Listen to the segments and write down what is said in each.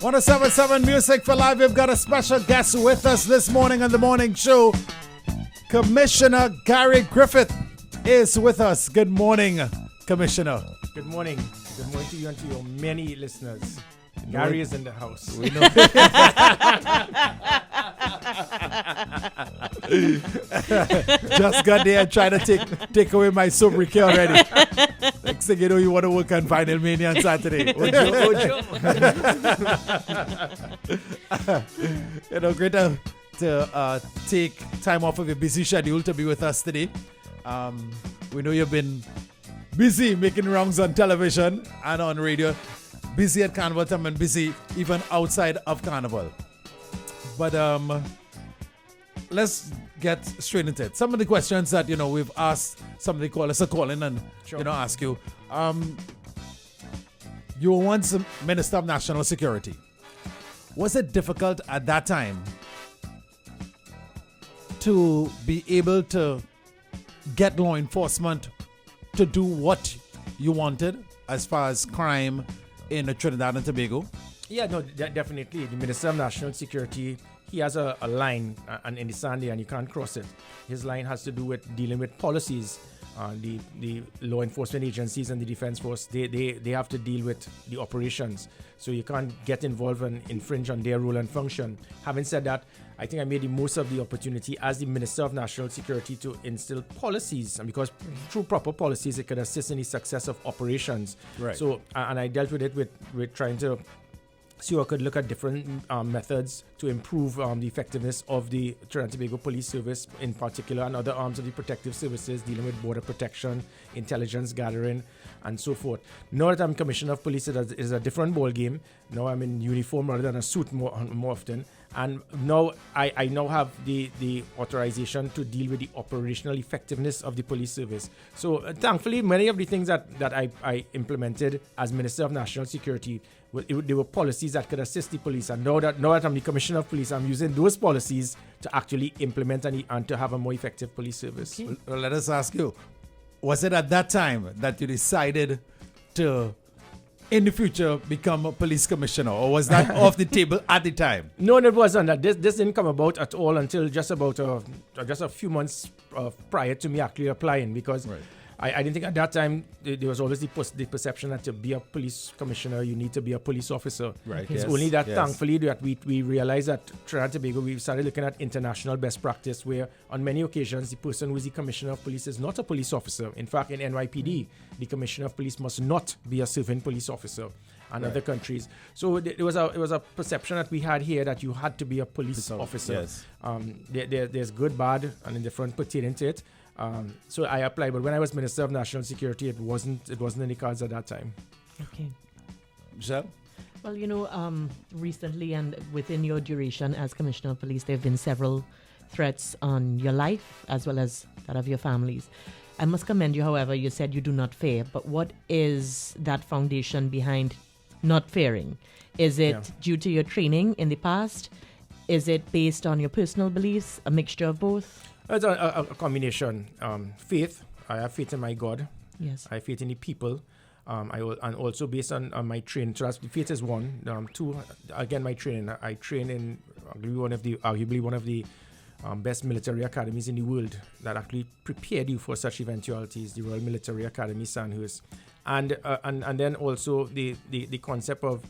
107.7 Music for Life. We've got a special guest with us this morning on the morning show. Commissioner Gary Griffith is with us. Good morning, Commissioner. Good morning. Good morning to you and to your many listeners. Gary is in the house. We know. Just got there trying to take away my sobriquet already. Next thing you know, you want to work on Vinyl Mania on Saturday. Ojo. Great to take time off of your busy schedule to be with us today. We know you've been busy making rounds on television and on radio. Busy at Carnival time and busy even outside of Carnival. But let's get straight into it. Some of the questions that we've asked somebody call us a call in and Sure. Ask you. You were once Minister of National Security. Was it difficult at that time to be able to get law enforcement to do what you wanted as far as crime in Trinidad and Tobago? Yeah, no, definitely. The Minister of National Security, he has a line and in the sand there, and you can't cross it. His line has to do with dealing with policies. The law enforcement agencies and the defense force, they have to deal with the operations. So you can't get involved and infringe on their role and function. Having said that, I think I made the most of the opportunity as the Minister of National Security to instill policies, and because through proper policies, it could assist in the success of operations. Right. So, and I dealt with it with trying to see I could look at different methods to improve the effectiveness of the Trinidad and Tobago Police Service in particular, and other arms of the protective services dealing with border protection, intelligence gathering, and so forth. Now that I'm Commissioner of Police, it is a different ball game. Now I'm in uniform rather than a suit more often. And now I now have the authorization to deal with the operational effectiveness of the police service. So thankfully, many of the things that I implemented as Minister of National Security, they were policies that could assist the police. And now that I'm the Commissioner of Police, I'm using those policies to actually implement and to have a more effective police service. Okay. Well, let us ask you, was it at that time that you decided to, in the future, become a police commissioner, or was that off the table at the time? No, it wasn't. This didn't come about at all until just a few months prior to me actually applying, because Right. I didn't think at that time there was always the perception that to be a police commissioner you need to be a police officer. Right. It's Yes. only that Yes. thankfully that we realized that Trinidad and Tobago, we started looking at international best practice, where on many occasions the person who is the commissioner of police is not a police officer. In fact, in NYPD, the commissioner of police must not be a serving police officer. And Right. other countries. So it was a perception that we had here that you had to be a police officer. Yes. There's good, bad, and indifferent pertaining to it. So I applied, but when I was Minister of National Security, it wasn't in the cards at that time. Okay. Michelle? Well, recently and within your duration as Commissioner of Police, there have been several threats on your life as well as that of your families. I must commend you, however, you said you do not fear, but what is that foundation behind not fearing? Is it due to your training in the past? Is it based on your personal beliefs? A mixture of both? It's a combination. Faith. I have faith in my God. Yes. I have faith in the people. And also based on my training. So faith is one. Two, again, my training. I train in arguably one of the best military academies in the world that actually prepared you for such eventualities, the Royal Military Academy, Sandhurst. And then also the concept of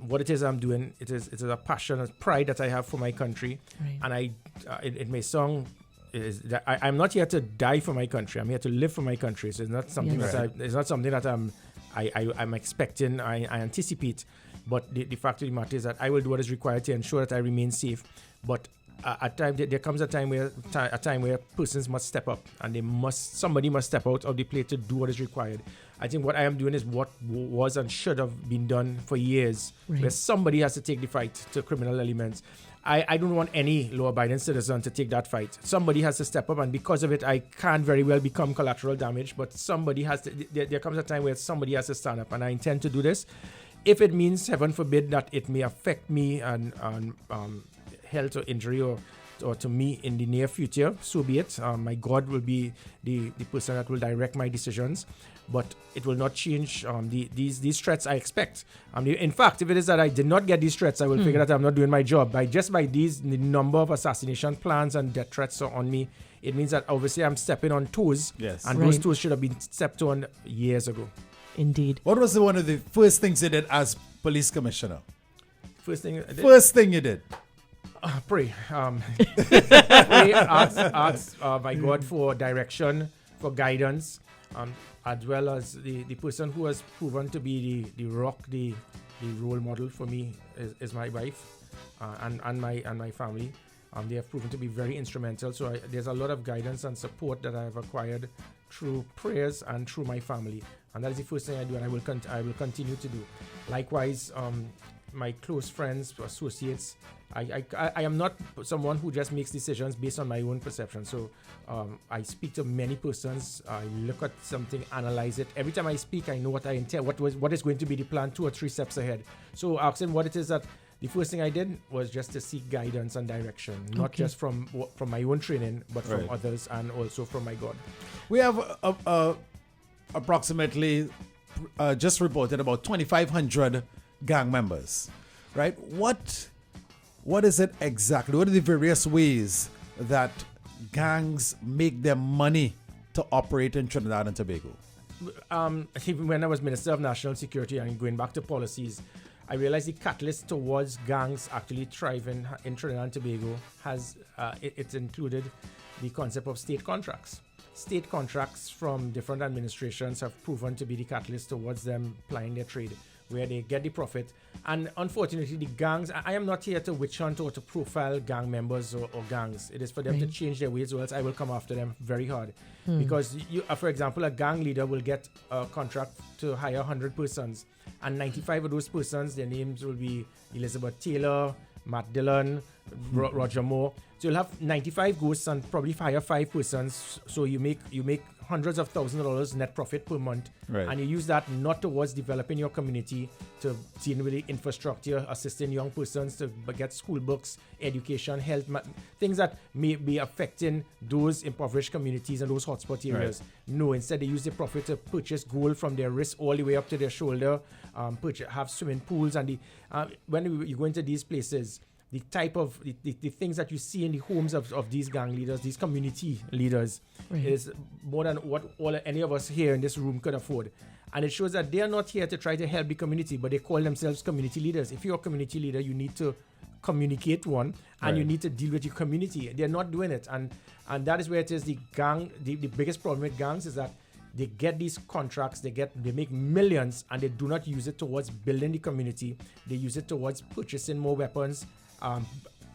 what it is I'm doing. It is a passion, a pride that I have for my country. Right. And it may sound is that I'm not here to die for my country. I'm here to live for my country. So it's not something Yes. that I'm expecting. I anticipate. But the fact of the matter is that I will do what is required to ensure that I remain safe. But at time there comes a time where persons must step up, and somebody must step out of the plate to do what is required. I think what I am doing is what was and should have been done for years, Right. where somebody has to take the fight to criminal elements. I don't want any law-abiding citizen to take that fight. Somebody has to step up, and because of it, I can't very well become collateral damage, but somebody has to. There comes a time where somebody has to stand up, and I intend to do this. If it means, heaven forbid, that it may affect me and health or injury or or to me in the near future, so be it. My God will be the person that will direct my decisions, but it will not change these threats I expect. In fact, if it is that I did not get these threats, I will figure that I'm not doing my job. By the number of assassination plans and death threats on me, it means that obviously I'm stepping on toes, Yes. and those toes should have been stepped on years ago. Indeed. What was one of the first things you did as police commissioner? First thing I did, First thing you did? pray. Pray, ask my God for direction, for guidance, as well as the person who has proven to be the rock, the role model for me is my wife and my family. They have proven to be very instrumental. So there's a lot of guidance and support that I have acquired through prayers and through my family, and that is the first thing I do, and I will continue to do. Likewise, my close friends, associates. I am not someone who just makes decisions based on my own perception. So I speak to many persons. I look at something, analyze it. Every time I speak, I know what I intend. What is going to be the plan 2 or 3 steps ahead. So asking what it is that. The first thing I did was just to seek guidance and direction, not just from my own training, but from others and also from my God. We have approximately just reported about 2,500 gang members, right? What is it exactly? What are the various ways that gangs make their money to operate in Trinidad and Tobago? Even when I was Minister of National Security and going back to policies, I realized the catalyst towards gangs actually thriving in Trinidad and Tobago has it's included the concept of state contracts. State contracts from different administrations have proven to be the catalyst towards them plying their trade, where they get the profit. And unfortunately, the gangs, I am not here to witch hunt or to profile gang members or gangs. It is for them to change their ways, or else I will come after them very hard. Because, for example, a gang leader will get a contract to hire 100 persons, and 95 of those persons, their names will be Elizabeth Taylor, Matt Dillon, Roger Moore. So you'll have 95 ghosts and probably hire 5 persons. So you make hundreds of thousands of dollars net profit per month, and you use that not towards developing your community, to deal with the infrastructure, assisting young persons to get school books, education, health, things that may be affecting those impoverished communities and those hotspot areas. No, instead they use the profit to purchase gold from their wrist all the way up to their shoulder, have swimming pools, and when you go into these places, the type of the things that you see in the homes of these gang leaders, these community leaders, is more than what any of us here in this room could afford. And it shows that they are not here to try to help the community, but they call themselves community leaders. If you're a community leader, you need to communicate and you need to deal with your community. They're not doing it. And that is where it is the biggest problem with gangs is that they get these contracts, they make millions, and they do not use it towards building the community. They use it towards purchasing more weapons,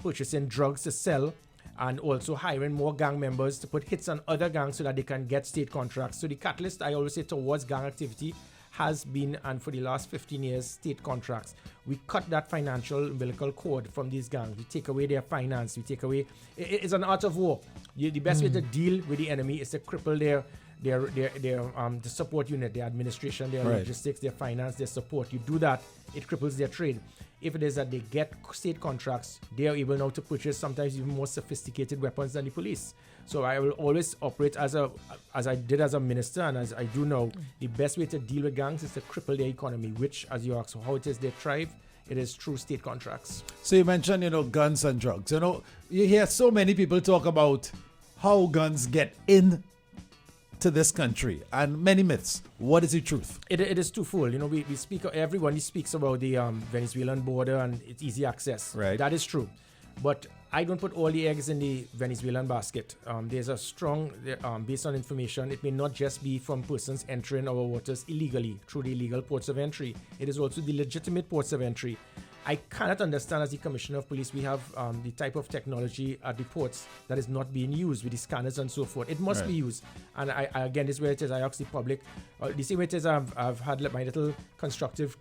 purchasing drugs to sell, and also hiring more gang members to put hits on other gangs so that they can get state contracts. So the catalyst, I always say, towards gang activity has been, and for the last 15 years, state contracts. We cut that financial umbilical cord from these gangs. We take away their finance. We take away. It's an art of war. The best way to deal with the enemy is to cripple their the support unit, their administration, their logistics, their finance, their support. You do that, it cripples their trade. If it is that they get state contracts, they are able now to purchase sometimes even more sophisticated weapons than the police. So I will always operate as I did as a minister, and as I do now. The best way to deal with gangs is to cripple their economy, which, as you ask, how it is they thrive, it is through state contracts. So you mentioned, guns and drugs. You hear so many people talk about how guns get in to this country, and many myths. What is the truth? It is twofold. We speak. Everyone speaks about the Venezuelan border and its easy access. Right. That is true, but I don't put all the eggs in the Venezuelan basket. There's a strong, based on information, it may not just be from persons entering our waters illegally through the illegal ports of entry. It is also the legitimate ports of entry. I cannot understand, as the Commissioner of Police, we have the type of technology at the ports that is not being used with the scanners and so forth. It must be used. And I again, this is where it is. I ask the public, the same way it is, I've had my little constructive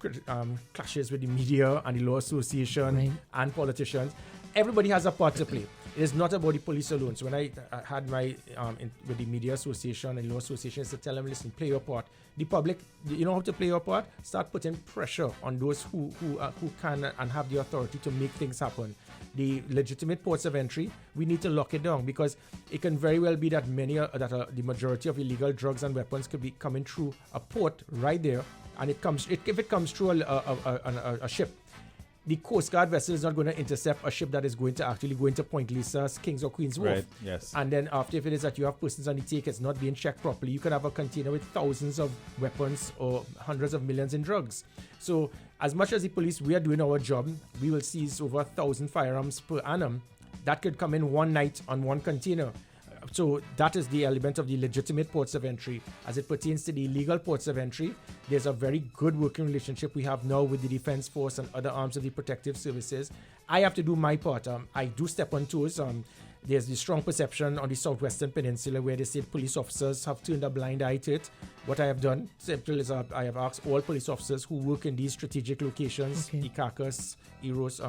clashes with the media and the Law Association and politicians. Everybody has a part to play. It's not about the police alone. So when I had my with the Media Association and Law Association, is to tell them, listen, play your part. The public, you know how to play your part? Start putting pressure on those who can and have the authority to make things happen. The legitimate ports of entry, we need to lock it down, because it can very well be that the majority of illegal drugs and weapons could be coming through a port right there, and if it comes through a ship, the Coast Guard vessel is not going to intercept a ship that is going to actually go into Point Lisa, Kings or Queens Wharf. Right, yes. And then after, if it is that you have persons on the take, it's not being checked properly, you can have a container with thousands of weapons or hundreds of millions in drugs. So as much as the police, we are doing our job, we will seize over 1,000 firearms per annum. That could come in one night on one container. So that is the element of the legitimate ports of entry. As it pertains to the illegal ports of entry, there's a very good working relationship we have now with the Defense Force and other arms of the protective services. I have to do my part. I do step on toes. There's the strong perception on the Southwestern Peninsula where they say police officers have turned a blind eye to it. What I have done simply is I have asked all police officers who work in these strategic locations, Icacus, Eros,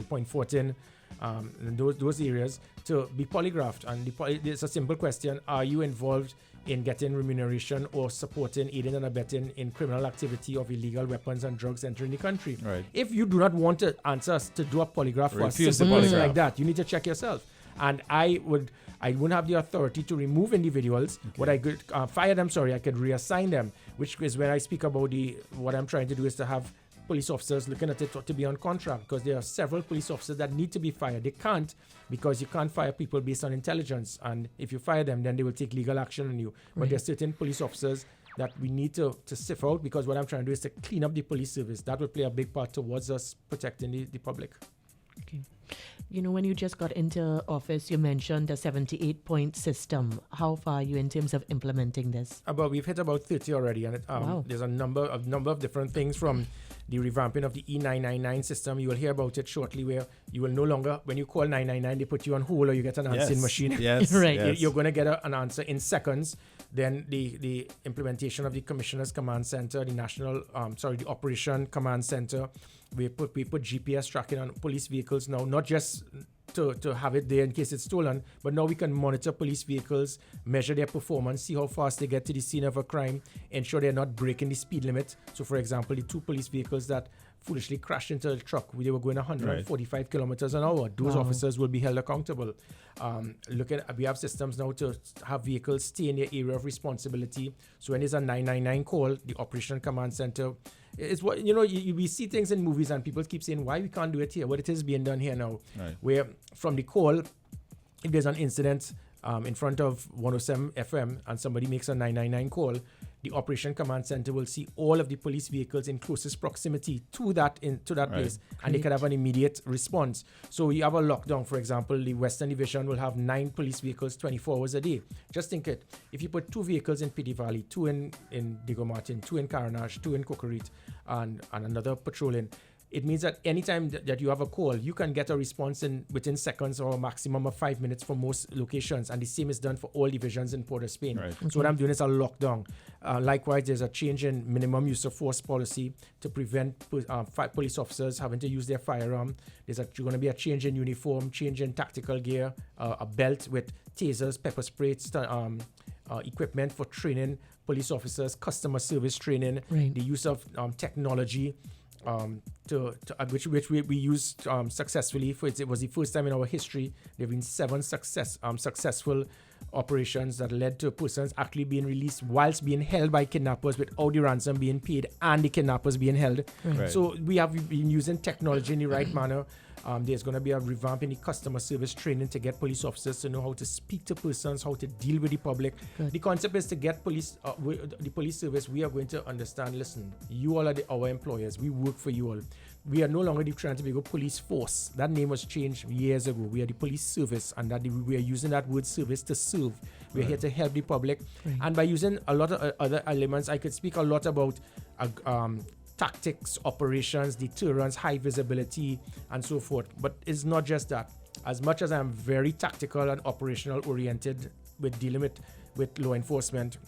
Point Fortin, and those areas, to be polygraphed. And it's a simple question: are you involved in getting remuneration or supporting, aiding and abetting in criminal activity of illegal weapons and drugs entering the country? Right. If you do not want to answer us to do a polygraph for us, Refuse the simple polygraph. like that, you need to check yourself. And I wouldn't have the authority to remove individuals. What I could fire them, I could reassign them, which is where I speak about what I'm trying to do is to have police officers looking at it to be on contract, because there are several police officers that need to be fired. They can't, because you can't fire people based on intelligence, and if you fire them, then they will take legal action on you. But there are certain police officers that we need to sift out, because what I'm trying to do is to clean up the police service. That will play a big part towards us protecting the public. Okay. You know, when you just got into office, you mentioned the 78-point system. How far are you in terms of implementing this? We've hit about 30 already, and there's a number of different things, from the revamping of the E999 system. You will hear about it shortly, where you will no longer, when you call 999, they put you on hold or you get an answering machine. Yes, Right. yes. You're going to get an answer in seconds. Then the implementation of the Commissioner's Command Center, the Operation Command Center. We put GPS tracking on police vehicles now, not just to have it there in case it's stolen, but now we can monitor police vehicles, measure their performance, see how fast they get to the scene of a crime, ensure they're not breaking the speed limit. So, for example, the two police vehicles that foolishly crashed into a truck, they were going 145 kilometers an hour. Those officers will be held accountable. We have systems now to have vehicles stay in their area of responsibility. So when there's a 999 call, the Operation Command Center, it's what we see things in movies and people keep saying, why we can't do it here? But it is being done here now. Right. Where from the call, if there's an incident in front of 107 FM and somebody makes a 999 call, the Operation Command Center will see all of the police vehicles in closest proximity to that place, and they can have an immediate response. So you have a lockdown, for example, the Western Division will have 9 police vehicles 24 hours a day. Just think it. If you put 2 vehicles in Pity Valley, 2 in Diego Martin, 2 in Caranache, 2 in Cocorite, and another patrolling, it means that anytime that you have a call, you can get a response within seconds or a maximum of 5 minutes for most locations. And the same is done for all divisions in Port of Spain. Right. So what I'm doing is a lockdown. Likewise, there's a change in minimum use of force policy to prevent police officers having to use their firearm. There's going to be a change in uniform, change in tactical gear, a belt with tasers, pepper spray, equipment for training police officers, customer service training, the use of technology, which we used successfully. It was the first time in our history. There have been 7 successful operations that led to persons actually being released whilst being held by kidnappers without the ransom being paid and the kidnappers being held. Right. So we have been using technology in the right manner. There's going to be a revamp in the customer service training to get police officers to know how to speak to persons, how to deal with the public. Good. The concept is to get the police service. We are going to understand, listen, you all are our employers. We work for you all. We are no longer the Trinidad Tobago Police Force. That name was changed years ago. We are the police service, and we are using that word service to serve. We're here to help the public. Right. And by using a lot of other elements, I could speak a lot about tactics, operations, deterrence, high visibility, and so forth. But it's not just that. As much as I'm very tactical and operational oriented with dealing with law enforcement,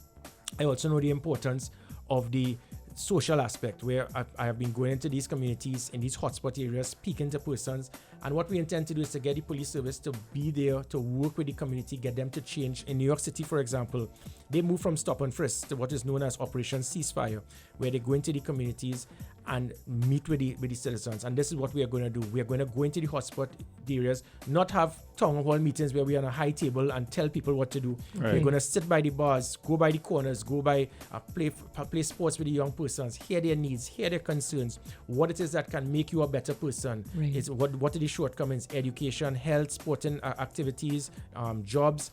I also know the importance of the social aspect where I have been going into these communities in these hotspot areas, speaking to persons. And what we intend to do is to get the police service to be there, to work with the community, get them to change. In New York City, for example, they moved from stop and frisk to what is known as Operation Ceasefire, where they go into the communities and meet with the citizens. And this is what we are going to do. We are going to go into the hotspot areas, not have town hall meetings where we are on a high table and tell people what to do. Right. We're going to sit by the bars, go by the corners, go by play sports with the young persons, hear their needs, hear their concerns, what it is that can make you a better person. Right. It's what are the shortcomings, education, health, sporting activities, jobs.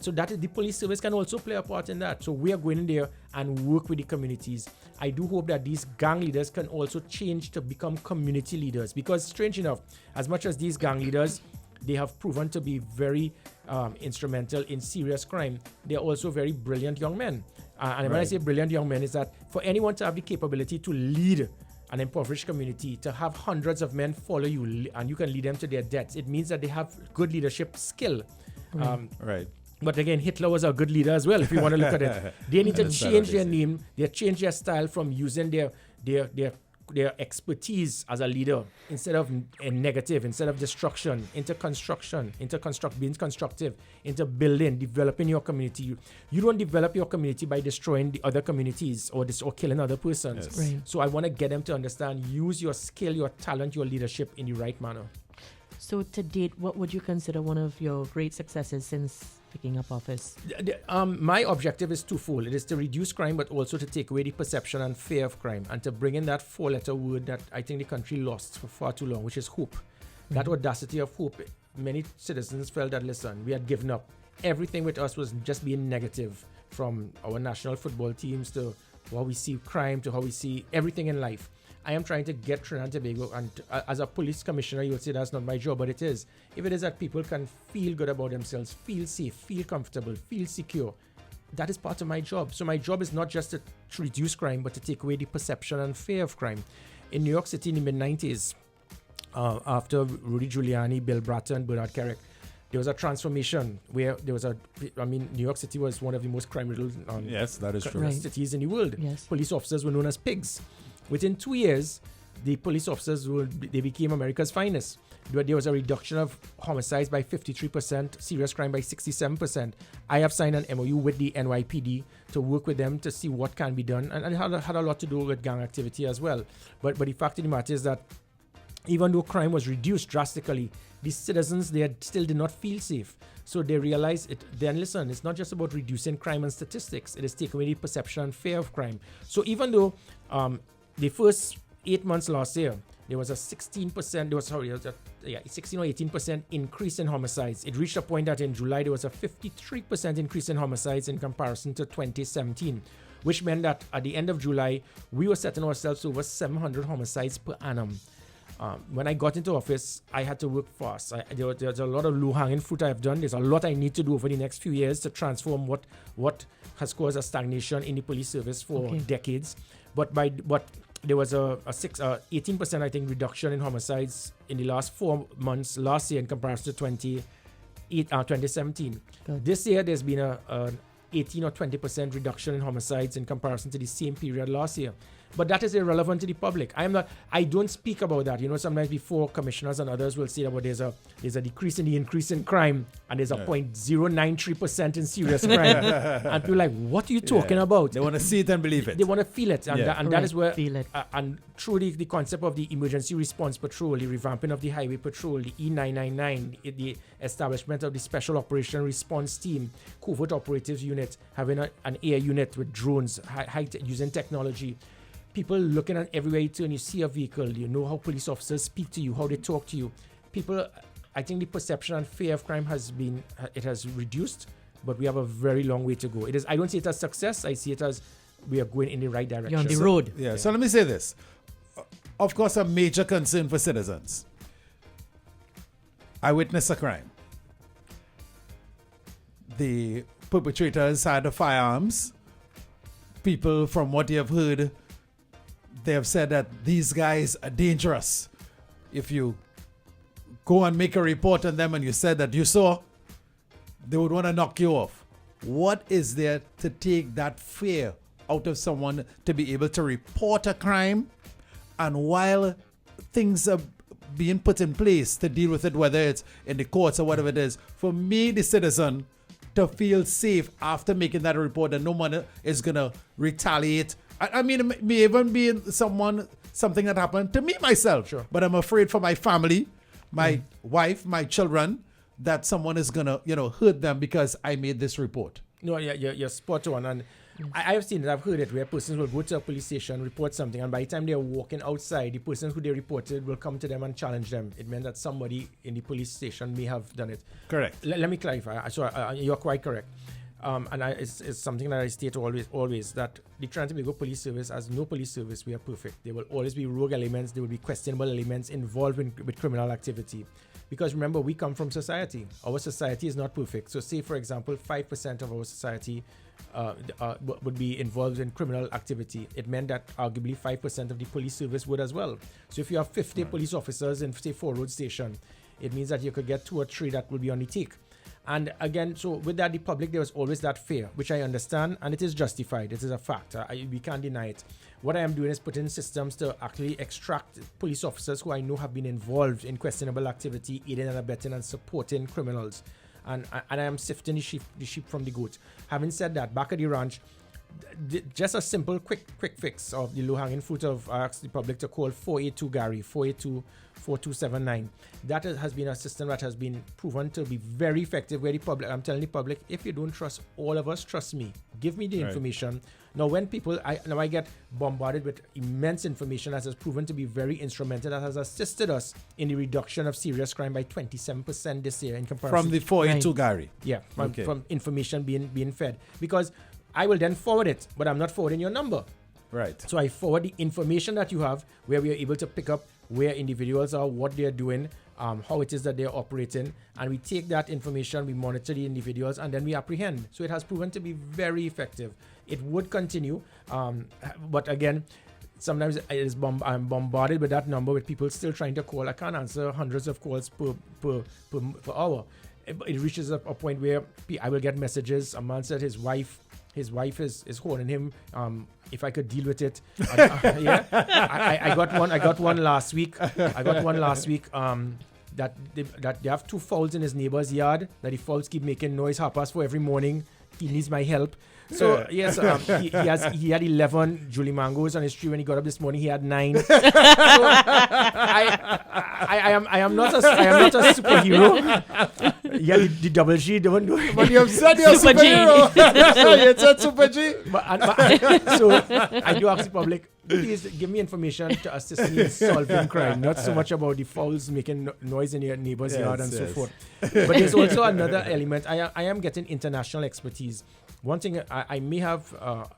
So that is, the police service can also play a part in that. So we are going in there and work with the communities. I do hope that these gang leaders can also change to become community leaders, because strange enough, as much as these gang leaders, they have proven to be very instrumental in serious crime, they're also very brilliant young men. And when I say brilliant young men, is that for anyone to have the capability to lead an impoverished community, to have hundreds of men follow you and you can lead them to their deaths, it means that they have good leadership skill. Right. But again, Hitler was a good leader as well, if you want to look at it. They need to change their name, they change their style from using their expertise as a leader instead of negative, instead of destruction, into construction, being constructive, into building, developing your community. You don't develop your community by destroying the other communities or killing other persons. Yes. Right. So I want to get them to understand, use your skill, your talent, your leadership in the right manner. So to date, what would you consider one of your great successes since picking up office? My objective is twofold. It is to reduce crime, but also to take away the perception and fear of crime, and to bring in that four-letter word that I think the country lost for far too long, which is hope. That audacity of hope. Many citizens felt that, listen, we had given up. Everything with us was just being negative, from our national football teams to how we see crime to how we see everything in life. I am trying to get Trinidad and Tobago, and as a police commissioner, you'll say that's not my job, but it is. If it is that people can feel good about themselves, feel safe, feel comfortable, feel secure, that is part of my job. So my job is not just to reduce crime, but to take away the perception and fear of crime. In New York City in the mid-90s, after Rudy Giuliani, Bill Bratton, Bernard Kerik, there was a transformation where there was New York City was one of the most crime-riddled Yes, that is true. cities in the world. Yes. Police officers were known as pigs. Within 2 years, the police officers they became America's finest. There was a reduction of homicides by 53%, serious crime by 67%. I have signed an MOU with the NYPD to work with them to see what can be done, and it had a lot to do with gang activity as well. But the fact of the matter is that even though crime was reduced drastically, the citizens there still did not feel safe. So they realized it. Then listen, it's not just about reducing crime and statistics. It is taking away the perception and fear of crime. So even though the first 8 months last year, there was a 16% or 18% increase in homicides. It reached a point that in July there was a 53% increase in homicides in comparison to 2017, which meant that at the end of July, we were setting ourselves over 700 homicides per annum. When I got into office, I had to work fast. There's a lot of low-hanging fruit I've done. There's a lot I need to do over the next few years to transform what has caused a stagnation in the police service for decades. But there was a 18% I think reduction in homicides in the last 4 months last year in comparison to 2017. Good. This year there's been a 18 or 20% reduction in homicides in comparison to the same period last year. But that is irrelevant to the public. I don't speak about that. Sometimes before commissioners and others will say that there's a decrease in the increase in crime, and there's a 0.093% in serious crime. And people are like, what are you talking about? They want to see it and believe it. They want to feel it. And that is where, feel it. and through the concept of the emergency response patrol, the revamping of the highway patrol, the E999, the establishment of the special operation response team, covert operatives unit, having an air unit with drones, using technology. People looking at everywhere you turn, you see a vehicle, you know how police officers speak to you, how they talk to you. People, I think the perception and fear of crime has reduced, but we have a very long way to go. I don't see it as success, I see it as we are going in the right direction. You're on the road. So let me say this. Of course, a major concern for citizens. I witnessed a crime. The perpetrators had firearms. People, from what you have heard, they have said that these guys are dangerous. If you go and make a report on them and you said that you saw, they would want to knock you off. What is there to take that fear out of someone to be able to report a crime, and while things are being put in place to deal with it, whether it's in the courts or whatever it is, for me, the citizen, to feel safe after making that report that no one is going to retaliate. I mean, it may even be something that happened to me myself, Sure. but I'm afraid for my family, my wife, my children, that someone is going to, hurt them because I made this report. No, you're spot on. And I have seen it, I've heard it, where persons will go to a police station, report something, and by the time they're walking outside, the person who they reported will come to them and challenge them. It meant that somebody in the police station may have done it. Correct. Let me clarify. You're quite correct. It's something that I state always, that the Trinidad and Tobago Police Service, as no police service, we are perfect. There will always be rogue elements, there will be questionable elements involved with criminal activity. Because remember, we come from society. Our society is not perfect. So say, for example, 5% of our society would be involved in criminal activity. It meant that arguably 5% of the police service would as well. So if you have 50 police officers in, say, 4 road station, it means that you could get 2 or 3 that will be on the take. And again, so with that, the public, there was always that fear, which I understand, and it is justified. It is a fact. We can't deny it. What I am doing is putting systems to actually extract police officers who I know have been involved in questionable activity, aiding and abetting and supporting criminals. And I am sifting the sheep from the goat. Having said that, back at the ranch, just a simple quick fix of the low-hanging fruit of I asked the public to call 482 Gary, 482-4279. That has been a system that has been proven to be very effective, where the public, I'm telling the public, if you don't trust all of us, trust me. Give me the information. Now, when people, I get bombarded with immense information that has proven to be very instrumental, that has assisted us in the reduction of serious crime by 27% this year in comparison. From the 482 Gary? Yeah, from information being fed. Because I will then forward it, but I'm not forwarding your number. Right. So I forward the information that you have, where we are able to pick up where individuals are, what they're doing, how it is that they're operating, and we take that information, we monitor the individuals, and then we apprehend. So it has proven to be very effective. It would continue, but again, sometimes I'm bombarded with that number, with people still trying to call. I can't answer hundreds of calls per hour. It reaches a point where I will get messages. A man said his wife is holding him. If I could deal with it, I got one last week. That they have 2 fowls in his neighbor's yard. That the fowls keep making noise 4:30 every morning. He needs my help. So yes, he had 11 Julie mangoes on his tree when he got up this morning. He had 9. So I am not a superhero. Yeah, the double G don't do it. But you have said you're a superhero. You said super G. So I do ask the public, please give me information to assist me in solving crime. Not so much about the fowls making noise in your neighbor's yard and so forth. But there's also another element. I am getting international expertise. One thing, I may have a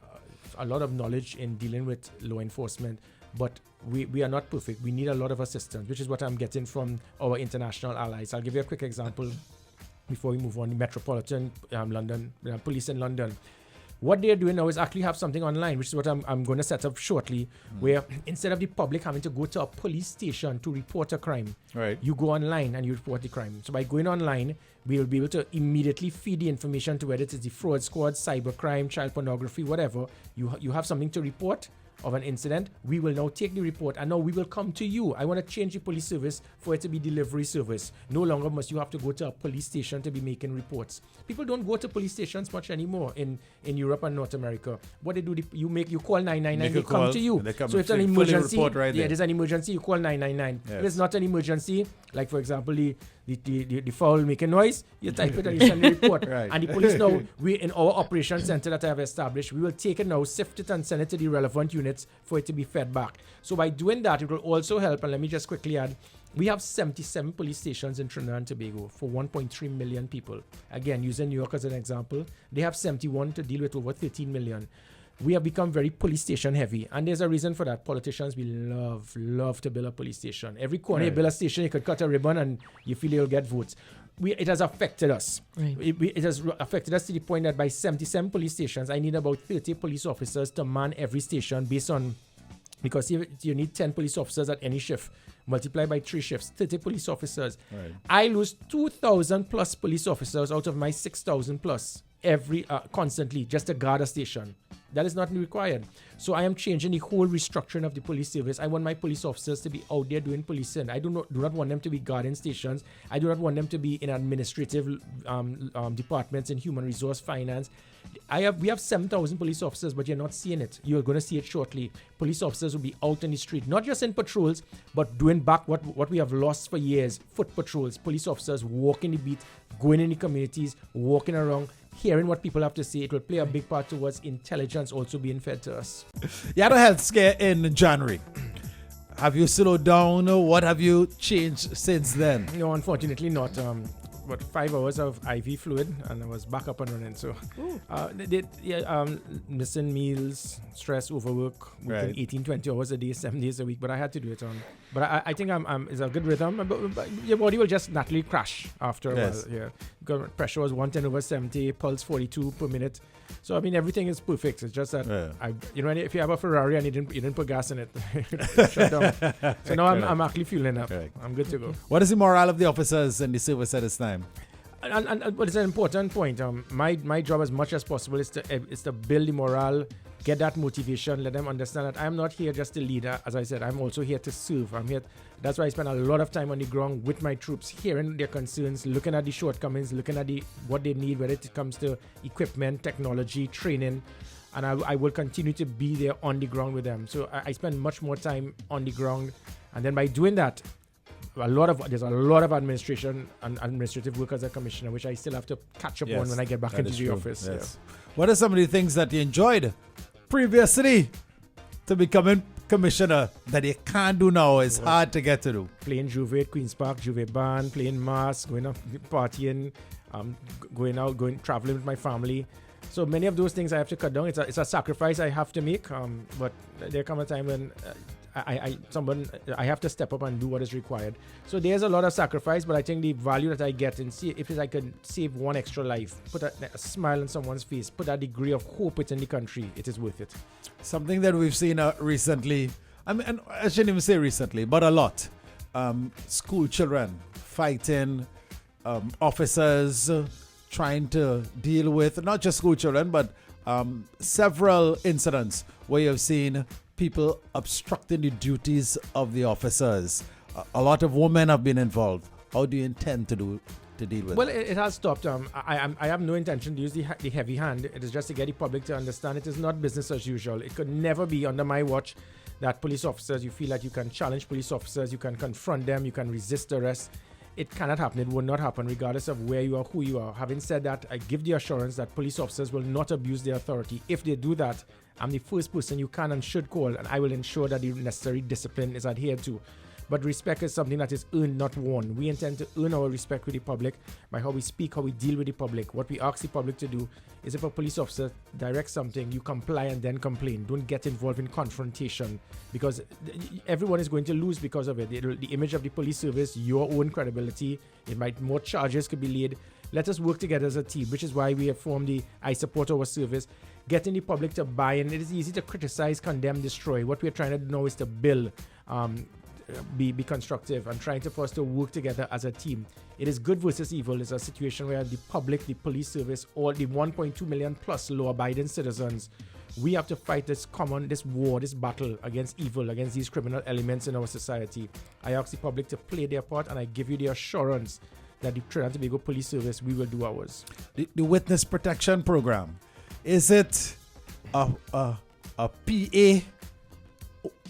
lot of knowledge in dealing with law enforcement, but we are not perfect. We need a lot of assistance, which is what I'm getting from our international allies. I'll give you a quick example before we move on. The Metropolitan London Police in London. What they're doing now is actually have something online, which is what I'm going to set up shortly, where instead of the public having to go to a police station to report a crime, you go online and you report the crime. So by going online, we will be able to immediately feed the information to whether it is the fraud squad, cybercrime, child pornography, whatever. You have something to report of an incident. We will now take the report and now we will come to you. I want to change the police service for it to be delivery service. No longer must you have to go to a police station to be making reports. People don't go to police stations much anymore in Europe and North America. What they do, you call 999, they come to you. So if it's an emergency, there's an emergency, you call 999. Yes. If it's not an emergency, like for example the fowl making noise, you type it and you send the report. And the police now, we in our operations center that I have established, we will take it now, sift it and send it to the relevant units for it to be fed back. So by doing that, it will also help, and let me just quickly add, we have 77 police stations in Trinidad and Tobago for 1.3 million people. Again, using New York as an example, they have 71 to deal with over 13 million. We have become very police station heavy, and there's a reason for that. Politicians, we love to build a police station. Every corner you build a station, you could cut a ribbon and you feel you'll get votes. It has affected us. It has affected us to the point that by 77 police stations, I need about 30 police officers to man every station based on, because you need 10 police officers at any shift. Multiply by 3 shifts, 30 police officers. I lose 2,000 plus police officers out of my 6,000 plus constantly just to guard a station. That is not required. So I am changing the whole restructuring of the police service. I want my police officers to be out there doing policing. I do not want them to be guarding stations. I do not want them to be in administrative departments in human resource finance. We have 7,000 police officers, but you're not seeing it. You're going to see it shortly. Police officers will be out in the street, not just in patrols, but doing back what we have lost for years, foot patrols. Police officers walking the beat, going in the communities, walking around, hearing what people have to say. It will play a big part towards intelligence also being fed to us. You had a health scare in January. Have you slowed down? What have you changed since then? No, unfortunately not. But 5 hours of IV fluid and I was back up and running. So, missing meals, stress, overwork, working 18, 20 hours a day, 7 days a week. But I had to do it. But I think it's a good rhythm. But your body will just naturally crash after a while. Yeah, because pressure was 110/70, pulse 42 per minute. So I mean everything is perfect. It's just that if you have a Ferrari and you didn't put gas in it, shut down. So now I'm actually fueling up. I'm good to go. What is the morale of the officers in the service at this time? But it's an important point. My job as much as possible is to build the morale, get that motivation, let them understand that I'm not here just to lead. As I said, I'm also here to serve. That's why I spend a lot of time on the ground with my troops, hearing their concerns, looking at the shortcomings, looking at what they need, whether it comes to equipment, technology, training. And I will continue to be there on the ground with them. So I spend much more time on the ground. And then by doing that, there's a lot of administration and administrative work as a commissioner, which I still have to catch up on when I get back into the office. Yes. What are some of the things that you enjoyed previously to becoming commissioner that you can't do now? It's hard to get to do. Playing Juve at Queen's Park, Juve Band, playing mass, going out partying, traveling with my family. So many of those things I have to cut down. It's a sacrifice I have to make. But there comes a time when I have to step up and do what is required. So there's a lot of sacrifice, but I think the value that I get and see if I can save one extra life, put a smile on someone's face, put a degree of hope within the country, it is worth it. Something that we've seen recently, and I shouldn't even say recently, but a lot. School children fighting, officers trying to deal with not just school children, but several incidents where you've seen people obstructing the duties of the officers. A lot of women have been involved. How do you intend to deal with Well, it? it has stopped. I have no intention to use the heavy hand. It is just to get the public to understand it is not business as usual. It could never be under my watch that police officers, you feel that you can challenge police officers, you can confront them, you can resist arrest. It cannot happen. It will not happen regardless of where you are, who you are. Having said that, I give the assurance that police officers will not abuse their authority. If they do that, I'm the first person you can and should call, and I will ensure that the necessary discipline is adhered to. But respect is something that is earned, not won. We intend to earn our respect with the public by how we speak, how we deal with the public. What we ask the public to do is if a police officer directs something, you comply and then complain. Don't get involved in confrontation because everyone is going to lose because of it. The image of the police service, your own credibility, more charges could be laid. Let us work together as a team, which is why we have formed the I Support Our Service, getting the public to buy in. It is easy to criticize, condemn, destroy. What we're trying to do now is to build, be constructive and trying for us to work together as a team. It is good versus evil. It's a situation where the public, the police service, all the 1.2 million plus law-abiding citizens, we have to fight this war, this battle against evil, against these criminal elements in our society. I ask the public to play their part, and I give you the assurance that the Trinidad and Tobago Police Service, we will do ours. The Witness Protection Program, is it a PA,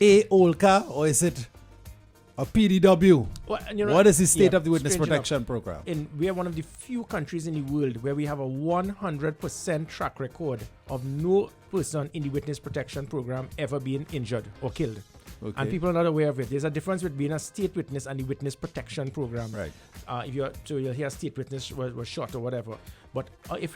OLCA, or is it a PDW? Well, what is the state of the Witness Protection Program? We are one of the few countries in the world where we have a 100% track record of no person in the Witness Protection Program ever being injured or killed. Okay. And people are not aware of it. There's a difference between a state witness and the Witness Protection Program. Right. You'll hear state witness was shot or whatever. But if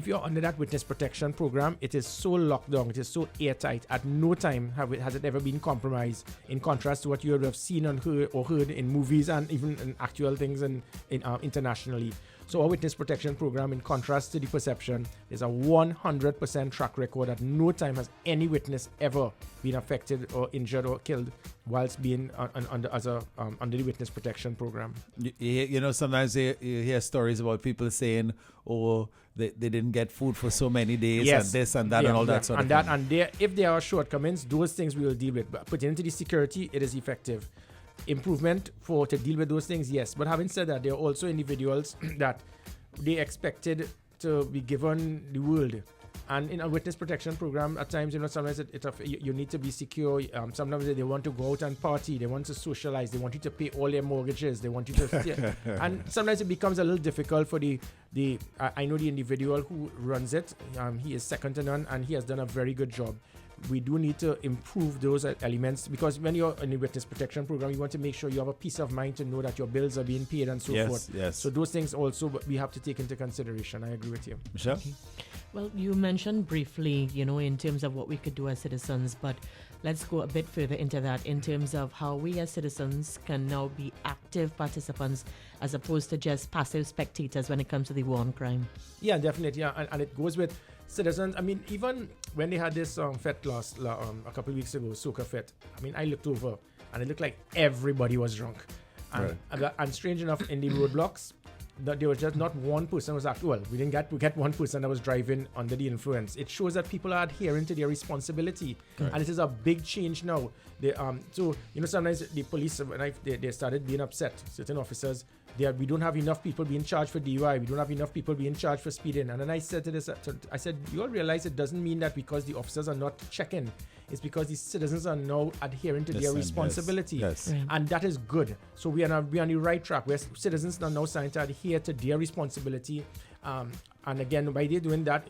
you're under that Witness Protection Program, it is so locked down, it is so airtight. At no time has it ever been compromised. In contrast to what you have seen and heard in movies and even in actual things internationally. So our Witness Protection Program, in contrast to the perception, is a 100% track record. At no time has any witness ever been affected or injured or killed whilst being under the witness protection program. Sometimes you hear stories about people saying, "Oh, they didn't get food for so many days, Yes. and this and that, and all that sort of thing." And if there are shortcomings, those things we will deal with. But pertaining to the security, it is effective. Improvement to deal with those things, yes. But having said that, there are also individuals that they expected to be given the world. And in a witness protection program, at times, sometimes you need to be secure. Sometimes they want to go out and party. They want to socialize. They want you to pay all their mortgages. They want you to... And sometimes it becomes a little difficult for I know the individual who runs it. He is second to none, and he has done a very good job. We do need to improve those elements, because when you're in the witness protection program, you want to make sure you have a peace of mind to know that your bills are being paid and so forth. Yes. So those things also we have to take into consideration. I agree with you. Michelle? Okay. Well, you mentioned briefly, in terms of what we could do as citizens, but let's go a bit further into that in terms of how we as citizens can now be active participants as opposed to just passive spectators when it comes to the war on crime. Yeah, definitely. Yeah. And it goes with citizens. I mean, even when they had this fete a couple of weeks ago, Soca Fete, I mean, I looked over and it looked like everybody was drunk. And strange enough, in the roadblocks, that there was just not one person was active. Well, we get one person that was driving under the influence. It shows that people are adhering to their responsibility, and it is a big change now. Sometimes the police, when they started being upset, certain officers, we don't have enough people being charged for DUI. We don't have enough people being charged for speeding. And then I said to this, I said, you all realize it doesn't mean that because the officers are not checking. It's because the citizens are now adhering to their responsibility. Yes. Right. And that is good. So we are on the right track, where citizens are now starting to adhere to their responsibility. And again, by they doing that,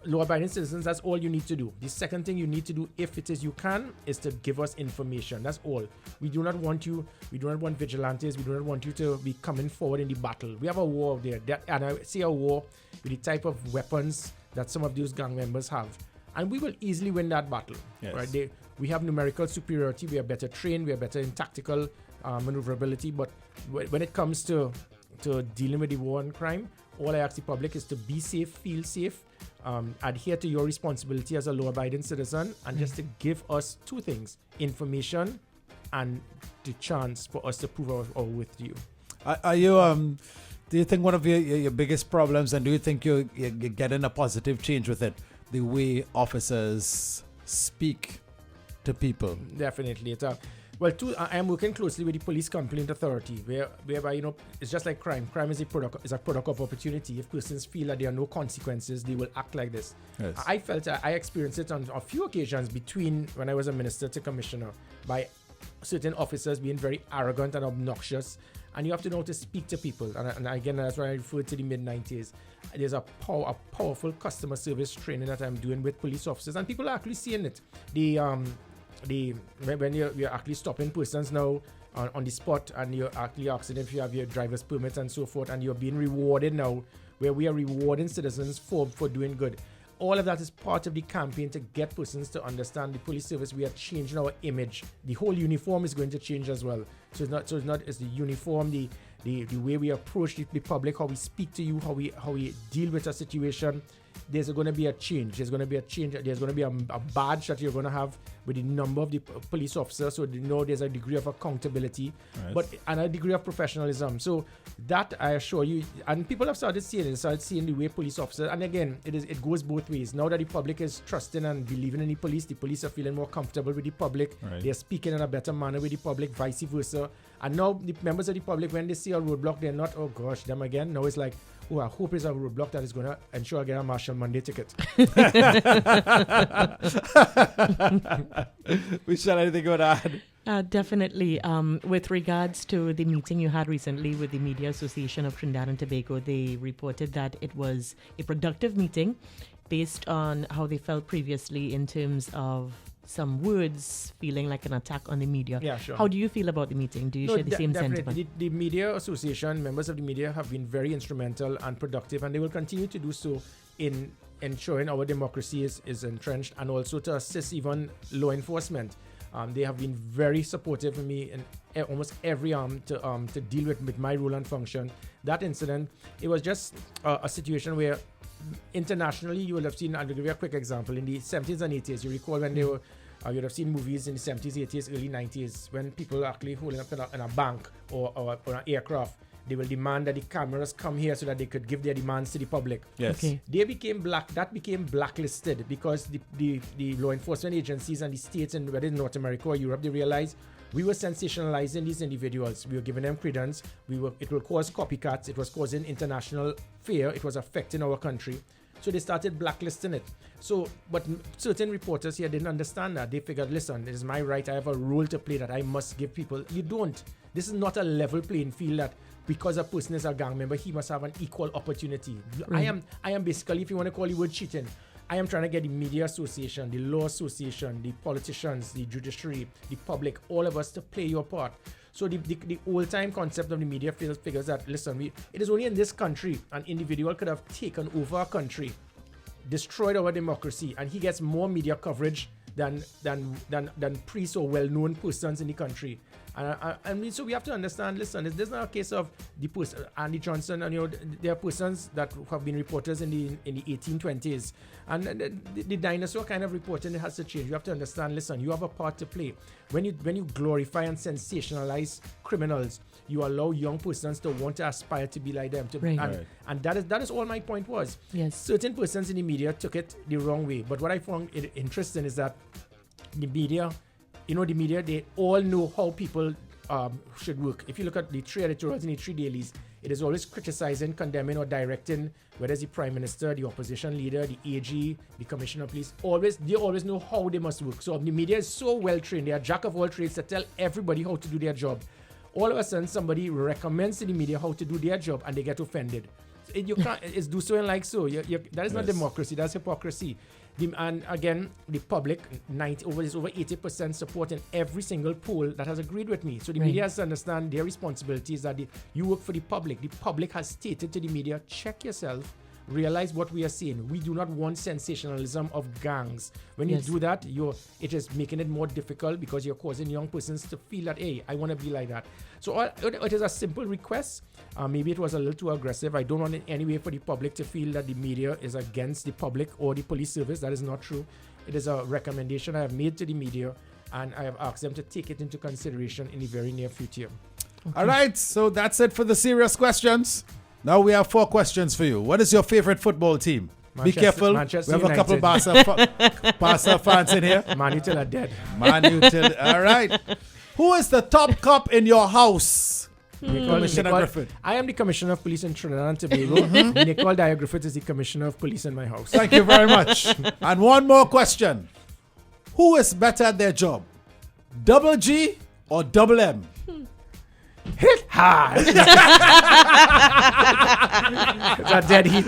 law-abiding citizens, that's all you need to do. The second thing you need to do, if it is you can, is to give us information. That's all. We do not want vigilantes. We do not want you to be coming forward in the battle. We have a war there. And I say a war with the type of weapons that some of those gang members have. And we will easily win that battle. Yes. Right? We have numerical superiority. We are better trained. We are better in tactical maneuverability. But when it comes to dealing with the war on crime, all I ask the public is to be safe, feel safe, adhere to your responsibility as a law-abiding citizen, and just to give us two things: information and the chance for us to prove our worth to you. Are you do you think one of your biggest problems, and do you think you're getting a positive change with it, the way officers speak to people? Definitely. I am working closely with the Police Complaint Authority, whereby it's just like crime. Crime is a product of opportunity. If persons feel that there are no consequences, they will act like this. Yes. I experienced it on a few occasions between when I was a minister to commissioner, by certain officers being very arrogant and obnoxious. And you have to know how to speak to people. And again, that's why I referred to the mid-90s. There's a powerful customer service training that I'm doing with police officers, and people are actually seeing it. When you're actually stopping persons now on the spot, and you're actually asking if you have your driver's permit and so forth, and you're being rewarded now, where we are rewarding citizens for doing good. All of that is part of the campaign to get persons to understand the police service. We are changing our image. The whole uniform is going to change as well. So it's the uniform, the way we approach the public, how we speak to you, how we deal with a situation. There's going to be a change. There's going to be a badge that you're going to have with the number of the police officers, so there's a degree of accountability, and a degree of professionalism. So that, I assure you, and people have started seeing it. They started seeing the way police officers, and again, it goes both ways. Now that the public is trusting and believing in the police are feeling more comfortable with the public. Right. They're speaking in a better manner with the public, vice versa. And now the members of the public, when they see a roadblock, they're not, oh gosh, them again. Now it's like, oh, I hope it's a roadblock that is going to ensure I get a Marshall Monday ticket. Michelle, anything you want to add? Definitely. With regards to the meeting you had recently with the Media Association of Trinidad and Tobago, they reported that it was a productive meeting based on how they felt previously in terms of some words feeling like an attack on the media. Yeah, sure. How do you feel about the meeting? Do you share the same sentiment? The Media Association, members of the media, have been very instrumental and productive, and they will continue to do so in ensuring our democracy is entrenched, and also to assist even law enforcement. They have been very supportive of me in almost every arm to deal with my role and function. That incident, it was just a situation where internationally you will have seen, I'll give you a quick example. In the 70s and 80s, you recall when You'd have seen movies in the 70s, 80s, early 90s when people are actually holding up in a bank or an aircraft. They will demand that the cameras come here so that they could give their demands to the public. Yes. Okay. That became blacklisted because the law enforcement agencies and the states, and whether in North America or Europe, they realized we were sensationalizing these individuals. We were giving them credence. It will cause copycats. It was causing international fear. It was affecting our country. So they started blacklisting it. So, but certain reporters here didn't understand that. They figured, listen, it is my right. I have a role to play that I must give people. You don't. This is not a level playing field that because a person is a gang member, he must have an equal opportunity. Right. I am basically, if you want to call it word cheating, I am trying to get the media association, the law association, the politicians, the judiciary, the public, all of us to play your part. So the old-time concept of the media figures that, listen, it is only in this country an individual could have taken over a country, destroyed our democracy, and he gets more media coverage than priests or well-known persons in the country. And so we have to understand, listen, this is not a case of the person, Andy Johnson, and there are persons that have been reporters in the 1820s. And the dinosaur kind of reporting, it has to change. You have to understand, listen, you have a part to play. When you glorify and sensationalize criminals, you allow young persons to want to aspire to be like them. And that is all my point was. Yes. Certain persons in the media took it the wrong way. But what I found interesting is that the media, they all know how people should work. If you look at the 3 editorials in the 3 dailies, it is always criticizing, condemning, or directing, whether it's the Prime Minister, the opposition leader, the AG, the Commissioner of Police. They always know how they must work. So the media is so well trained. They are jack of all trades to tell everybody how to do their job. All of a sudden, somebody recommends to the media how to do their job, and they get offended. You can't. It's do so and like so. That is not democracy. That's hypocrisy. And again, the public, over 80% support in every single poll that has agreed with me. So the media has to understand their responsibilities, that you work for the public. The public has stated to the media, check yourself, realize what we are saying. We do not want sensationalism of gangs. When you do that, it is making it more difficult because you're causing young persons to feel that, hey, I want to be like that. So it is a simple request. Maybe it was a little too aggressive. I don't want in any way for the public to feel that the media is against the public or the police service. That is not true. It is a recommendation I have made to the media, and I have asked them to take it into consideration in the very near future. Okay. All right, so that's it for the serious questions. Now we have 4 questions for you. What is your favorite football team? Be careful. Manchester we have United. a couple Barca fans in here. Man U till are dead. All right. Who is the top cop in your house? Commissioner Griffith. I am the Commissioner of Police in Trinidad and Tobago. Nicole Dyer Griffith is the Commissioner of Police in my house. Thank you very much. And one more question. Who is better at their job? Double G or double M? Hit hard. It's a dead heat.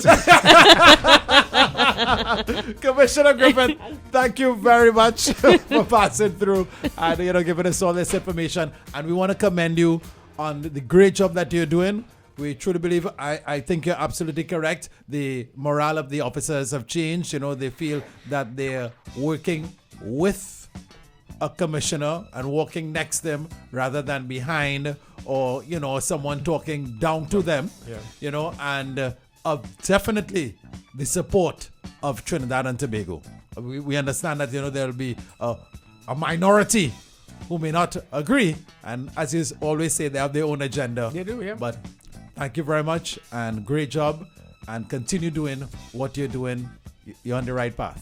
Commissioner Griffith, thank you very much for passing through and giving us all this information. And we want to commend you on the great job that you're doing. We truly believe, I think you're absolutely correct. The morale of the officers have changed. They feel that they're working with a commissioner and walking next to them rather than behind, or someone talking down to them. And definitely the support of Trinidad and Tobago. We understand that there'll be a minority who may not agree, and as you always say, they have their own agenda. They do, yeah. But thank you very much and great job, and continue doing what you're doing. You're on the right path.